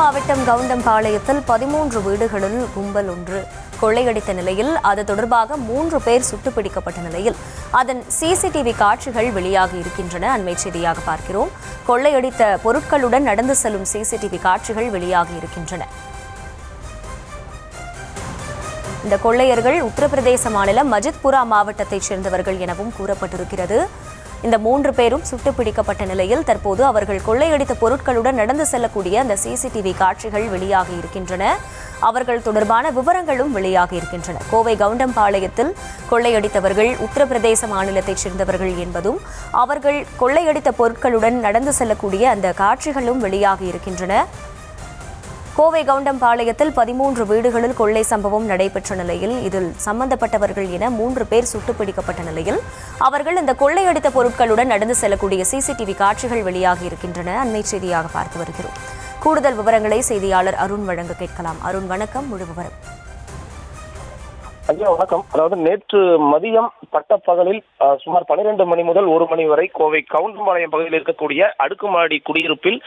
மாவட்டம் கவுண்டம்பாளையத்தில் 13 வீடுகளில் கும்பல் ஒன்று கொள்ளையடித்த நிலையில் அது தொடர்பாக 3 பேர் சுட்டுப்பிடிக்கப்பட்ட நிலையில் அதன் சிசிடிவி காட்சிகள் வெளியாகி இருக்கின்றன. அண்மை செய்தியாக பார்க்கிறோம். கொள்ளையடித்த பொருட்களுடன் நடந்து செல்லும் சிசிடிவி காட்சிகள் வெளியாகி இருக்கின்றன. இந்த கொள்ளையர்கள் உத்தரப்பிரதேச மாநிலம் மஜித்புரா மாவட்டத்தைச் சேர்ந்தவர்கள் எனவும் கூறப்பட்டிருக்கிறது. இந்த 3 பேரும் சுட்டுப்பிடிக்கப்பட்ட நிலையில் தற்போது அவர்கள் கொள்ளையடித்த பொருட்களுடன் நடந்து செல்லக்கூடிய அந்த சிசிடிவி காட்சிகள் வெளியாகி இருக்கின்றன. அவர்கள் தொடர்பான விவரங்களும் வெளியாகி இருக்கின்றன. கோவை கவுண்டம்பாளையத்தில் கொள்ளையடித்தவர்கள் உத்தரப்பிரதேச மாநிலத்தைச் சேர்ந்தவர்கள் என்பதும் அவர்கள் கொள்ளையடித்த பொருட்களுடன் நடந்து செல்லக்கூடிய அந்த காட்சிகளும் வெளியாகி இருக்கின்றன. கோவை கவுண்டம்பாளையத்தில் 13 வீடுகளில் கொள்ளை சம்பவம் நடைபெற்ற நிலையில் இதில் சம்பந்தப்பட்டவர்கள் என 3 பேர் சுட்டுப்பிடிக்கப்பட்ட நிலையில் அவர்கள் இந்த கொள்ளையடித்த பொருட்களுடன் நடந்து செல்லக்கூடிய சிசிடிவி காட்சிகள் வெளியாகி இருக்கின்றன. அண்மை செய்தியாக பார்த்து வருகிறோம். கூடுதல் விவரங்களை செய்தியாளர் அருண் வழங்க கேட்கலாம். அருண், வணக்கம். முழு விவரம். ஐயா வணக்கம். அதாவது நேற்று மதியம் பட்டப்பகலில் சுமார் 12 மணி முதல் 1 மணி வரை கோவை கவுண்டம்பாளையம் பகுதியில் இருக்கக்கூடிய அடுக்குமாடி குடியிருப்பில்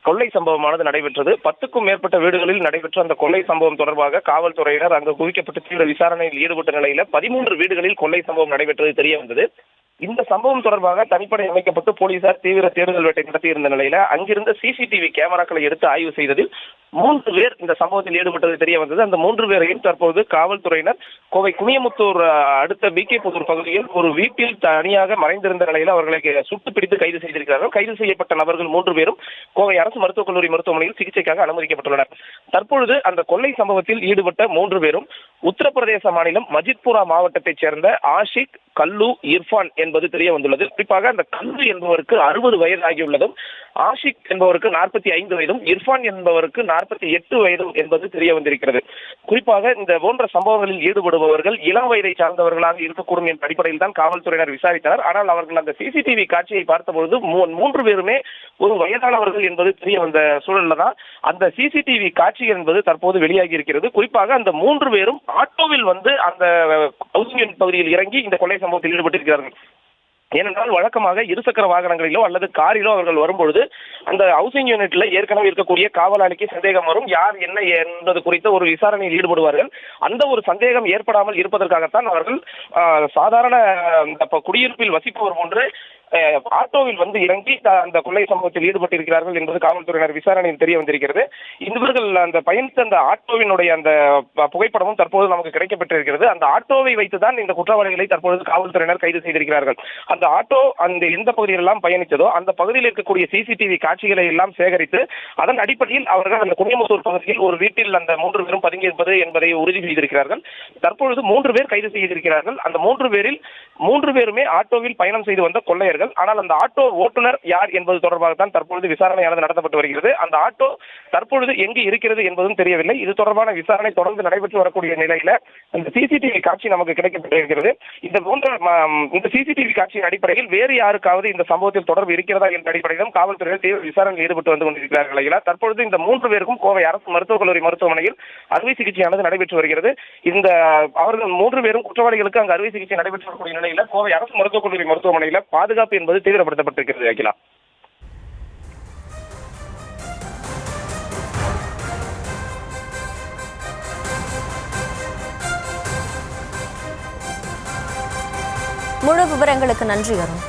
கொள்ளை சம்பவமானது நடைபெற்றது. 10க்கும் மேற்பட்ட வீடுகளில் நடைபெற்ற அந்த கொள்ளை சம்பவம் தொடர்பாக காவல்துறையினர் அங்கு குவிக்கப்பட்டு தீவிர விசாரணையில் ஈடுபட்ட நிலையில 13 வீடுகளில் கொள்ளை சம்பவம் நடைபெற்றது தெரிய வந்தது. இந்த சம்பவம் தொடர்பாக தனிப்படை அமைக்கப்பட்டு போலீசார் தீவிர தேடுதல் வேட்டை நடத்தியிருந்த நிலையில அங்கிருந்த சிசிடிவி கேமராக்களை எடுத்து ஆய்வு செய்ததில் 3 பேர் இந்த சம்பவத்தில் ஈடுபட்டது தெரிய வந்தது. அந்த 3 பேரையும் தற்போது காவல்துறையினர் கோவை குனியமுத்தூர் அடுத்த பிகே புதூர் பகுதியில் ஒரு வீட்டில் தனியாக மறைந்திருந்த நிலையில் அவர்களை சுட்டு பிடித்து கைது செய்திருக்கிறார்கள். கைது செய்யப்பட்ட நபர்கள் 3 பேரும் கோவை அரசு மருத்துவக் கல்லூரி மருத்துவமனையில் சிகிச்சைக்காக அனுமதிக்கப்பட்டுள்ளனர். தற்பொழுது அந்த கொள்ளை சம்பவத்தில் ஈடுபட்ட 3 பேரும் உத்தரப்பிரதேச மாநிலம் மஜித்புரா மாவட்டத்தைச் சேர்ந்த ஆஷிக், கல்லு, இர்ஃபான் என்பது தெரிய வந்துள்ளது. குறிப்பாக அந்த கல்லு என்பவருக்கு 60 வயது ஆகியுள்ளதும், ஆஷிக் என்பவருக்கு 45 வயதும், இர்ஃபான் என்பவருக்கு 48 வயதும் என்பது தெரிய வந்திருக்கிறது. குறிப்பாக இந்த போன்ற சம்பவங்களில் ஈடுபடுபவர்கள் இளம் வயதை சார்ந்தவர்களாக இருக்கக்கூடும் என்ற அடிப்படையில் தான் காவல்துறையினர் விசாரித்தனர். ஆனால் அவர்கள் அந்த சிசிடிவி காட்சியை பார்த்தபொழுது 3 பேருமே ஒரு வயதானவர்கள் என்பது தெரிய வந்த சூழல்ல தான் அந்த சிசிடிவி காட்சி என்பது தற்போது வெளியாகி இருக்கிறது. குறிப்பாக அந்த 3 பேரும் ஆட்டோவில் வந்து அந்த ஹவுசிங் பகுதியில் இறங்கி இந்த கொலை சம்பவத்தில் ஈடுபட்டிருக்கிறார்கள். ஏனென்றால் வழக்கமாக இருசக்கர வாகனங்களிலோ அல்லது காரிலோ அவர்கள் வரும்பொழுது அந்த ஹவுசிங் யூனிட்ல ஏற்கனவே இருக்கக்கூடிய காவலாளிக்கு சந்தேகம் வரும், யார் என்ன என்பது குறித்த ஒரு விசாரணையில் ஈடுபடுவார்கள். அந்த ஒரு சந்தேகம் ஏற்படாமல் இருப்பதற்காகத்தான் அவர்கள் சாதாரண குடியிருப்பில் வசிப்பவர் போன்று ஆட்டோவில் வந்து இறங்கி அந்த கொள்ளை சம்பவத்தில் ஈடுபட்டிருக்கிறார்கள் என்பது காவல்துறையினர் விசாரணையில் தெரிய வந்திருக்கிறது. இவர்கள் அந்த பயணித்த அந்த ஆட்டோவினுடைய அந்த புகைப்படமும் தற்போது நமக்கு கிடைக்கப்பட்டிருக்கிறது. அந்த ஆட்டோவை வைத்துதான் இந்த குற்றவாளிகளை தற்போது காவல்துறையினர் கைது செய்திருக்கிறார்கள். அந்த ஆட்டோ அந்த எந்த பகுதியிலெல்லாம் பயணித்ததோ அந்த பகுதியில் இருக்கக்கூடிய சிசிடிவி காட்சிகளை எல்லாம் சேகரித்து அதன் அடிப்படையில் அவர்கள் அந்த குனியமுத்தூர் பகுதியில் ஒரு வீட்டில் அந்த 3 பேரும் பதுங்கியிருப்பது என்பதை உறுதி செய்திருக்கிறார்கள். தற்பொழுது 3 பேர் கைது செய்திருக்கிறார்கள். அந்த 3 பேரில் 3 பேருமே ஆட்டோவில் பயணம் செய்து வந்த கொள்ளையர்கள். ஆனால் அந்த ஆட்டோ ஓட்டுநர் யார் என்பது தொடர்பாக தான் தற்பொழுது விசாரணையானது நடத்தப்பட்டு வருகிறது. அந்த ஆட்டோ தற்பொழுது எங்கு இருக்கிறது என்பதும் தெரியவில்லை. இது தொடர்பான விசாரணை தொடர்ந்து நடைபெற்று வரக்கூடிய நிலையில அந்த சிசிடிவி காட்சி நமக்கு கிடைக்கப்பட்டிருக்கிறது. இந்த சிசிடிவி காட்சியின் அடிப்படையில் வேறு யாருக்காவது இந்த சம்பவத்தில் தொடர்பு இருக்கிறதா என்ற அடிப்படையிலும் காவல்துறையினர் தீவிர விசாரணையில் ஈடுபட்டு வந்து கொண்டிருக்கிறார்கள். தற்பொழுது இந்த 3 பேருக்கும் கோவை அரசு மருத்துவக் கல்லூரி மருத்துவமனையில் அறுவை சிகிச்சையானது நடைபெற்று வருகிறது. இந்த அவர்கள் 3 பேரும் குற்றவாளிகளுக்கு அங்கு அறுவை சிகிச்சை நடைபெற்று வரக்கூடிய நிலையில கோவை அரசு மருத்துவக் கல்லூரி மருத்துவமனையில் பாதுகாப்பு என்பது தீவிரப்படுத்தப்பட்டிருக்கிறது. அகிலா, முழு விவரங்களுக்கு நன்றி அருண்.